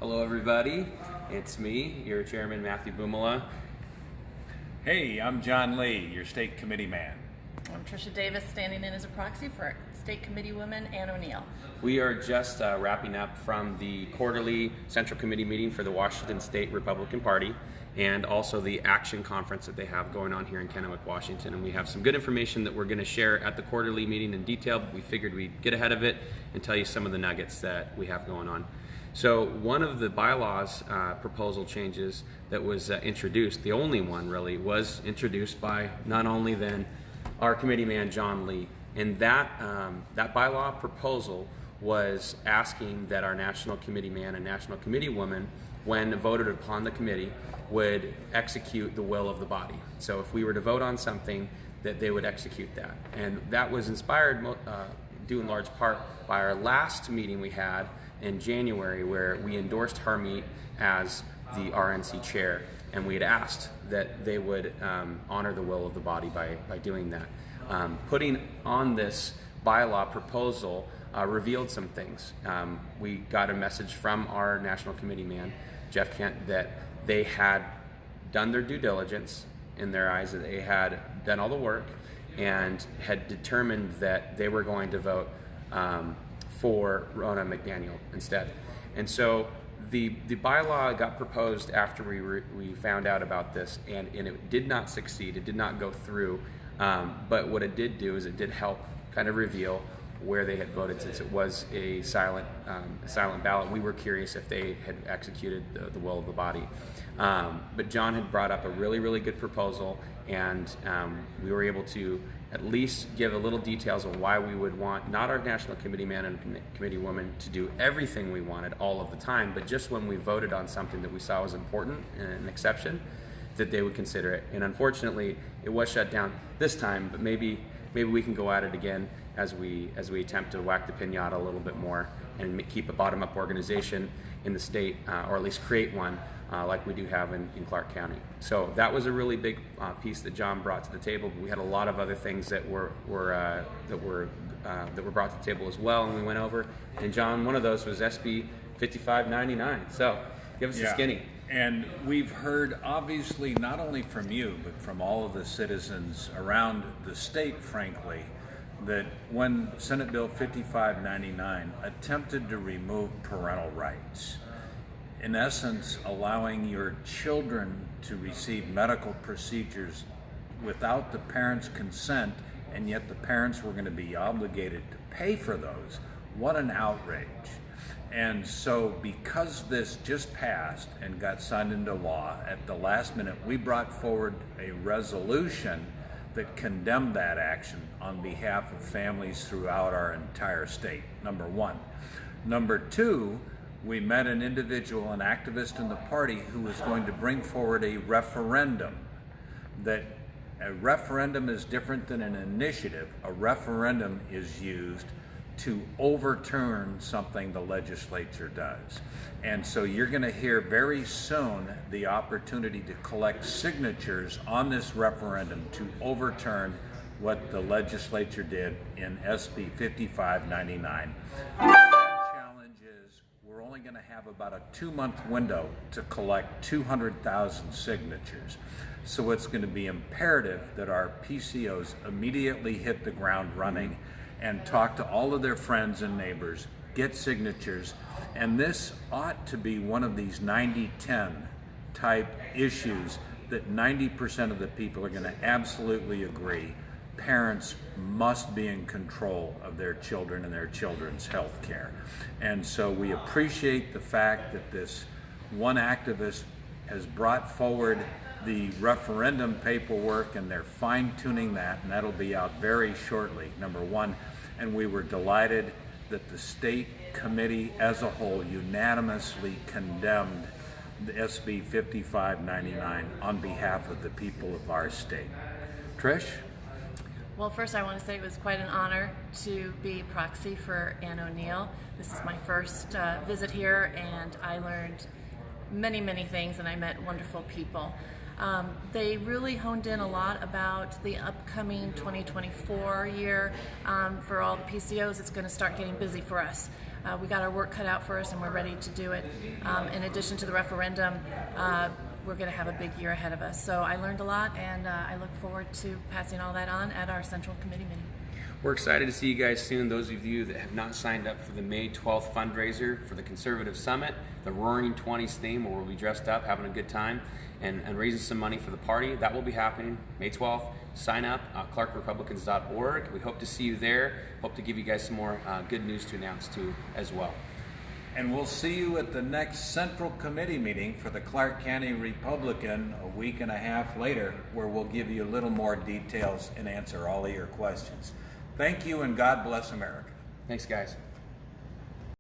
Hello everybody, it's me, your Chairman Matthew Bumala. Hey, I'm John Lee, your state committee man. I'm Tricia Davis, standing in as a proxy for State Committee Woman Ann O'Neill. We are just wrapping up from the quarterly Central Committee meeting for the Washington State Republican Party and also the action conference that they have going on here in Kennewick, Washington. And we have some good information that we're going to share at the quarterly meeting in detail, but we figured we'd get ahead of it and tell you some of the nuggets that we have going on. So one of the bylaws proposal changes that was introduced, the only one really, was introduced by none only than our committee man, John Lee. And that bylaw proposal was asking that our national committee man and national committee woman, when voted upon the committee, would execute the will of the body. So if we were to vote on something, that they would execute that. And that was inspired due in large part by our last meeting we had in January, where we endorsed Harmeet as the RNC chair, and we had asked that they would honor the will of the body by doing that. Putting on this bylaw proposal revealed some things. We got a message from our national committee man, Jeff Kent, that they had done their due diligence in their eyes, that they had done all the work and had determined that they were going to vote for Ronna McDaniel instead. And so the bylaw got proposed after we found out about this, and it did not succeed. It did not go through. But what it did do is it did help kind of reveal where they had voted, since it was a silent ballot. We were curious if they had executed the will of the body. But John had brought up a really, really good proposal, and we were able to at least give a little details on why we would want not our national committee man and committee woman to do everything we wanted all of the time, but just when we voted on something that we saw was important and an exception, that they would consider it. And unfortunately, it was shut down this time, but maybe we can go at it again as we attempt to whack the piñata a little bit more and keep a bottom-up organization in the state, or at least create one like we do have in Clark County. So that was a really big piece that John brought to the table. But we had a lot of other things that were brought to the table as well, and we went over. And John, one of those was SB 5599. So give us a skinny. And we've heard, obviously, not only from you, but from all of the citizens around the state, frankly, that when Senate Bill 5599 attempted to remove parental rights, in essence allowing your children to receive medical procedures without the parents' consent, and yet the parents were going to be obligated to pay for those, what an outrage. And so because this just passed and got signed into law at the last minute, we brought forward a resolution that condemned that action on behalf of families throughout our entire state, number one. Number two, we met an individual, an activist in the party, who was going to bring forward a referendum. That a referendum is different than an initiative. A referendum is used to overturn something the legislature does. And so you're going to hear very soon the opportunity to collect signatures on this referendum to overturn what the legislature did in SB 5599. The challenge is we're only going to have about a 2-month window to collect 200,000 signatures. So it's going to be imperative that our PCOs immediately hit the ground running and talk to all of their friends and neighbors, get signatures, and this ought to be one of these 90-10 type issues that 90% of the people are going to absolutely agree. Parents must be in control of their children and their children's health care. And so we appreciate the fact that this one activist has brought forward the referendum paperwork, and they're fine-tuning that, and that'll be out very shortly, number one. And we were delighted that the state committee as a whole unanimously condemned the SB 5599 on behalf of the people of our state. Trish? Well, first I want to say it was quite an honor to be proxy for Ann O'Neill. This is my first visit here, and I learned many, many things, and I met wonderful people. They really honed in a lot about the upcoming 2024 year. For all the PCOs, it's going to start getting busy for us. we got our work cut out for us and we're ready to do it. In addition to the referendum, we're going to have a big year ahead of us. So I learned a lot, and I look forward to passing all that on at our Central Committee meeting. We're excited to see you guys soon. Those of you that have not signed up for the May 12th fundraiser for the Conservative Summit, the Roaring 20s theme, where we'll be dressed up, having a good time, and raising some money for the party. That will be happening May 12th. Sign up, clarkrepublicans.org. We hope to see you there. Hope to give you guys some more good news to announce too as well. And we'll see you at the next Central Committee meeting for the Clark County Republican a week and a half later, where we'll give you a little more details and answer all of your questions. Thank you, and God bless America. Thanks, guys.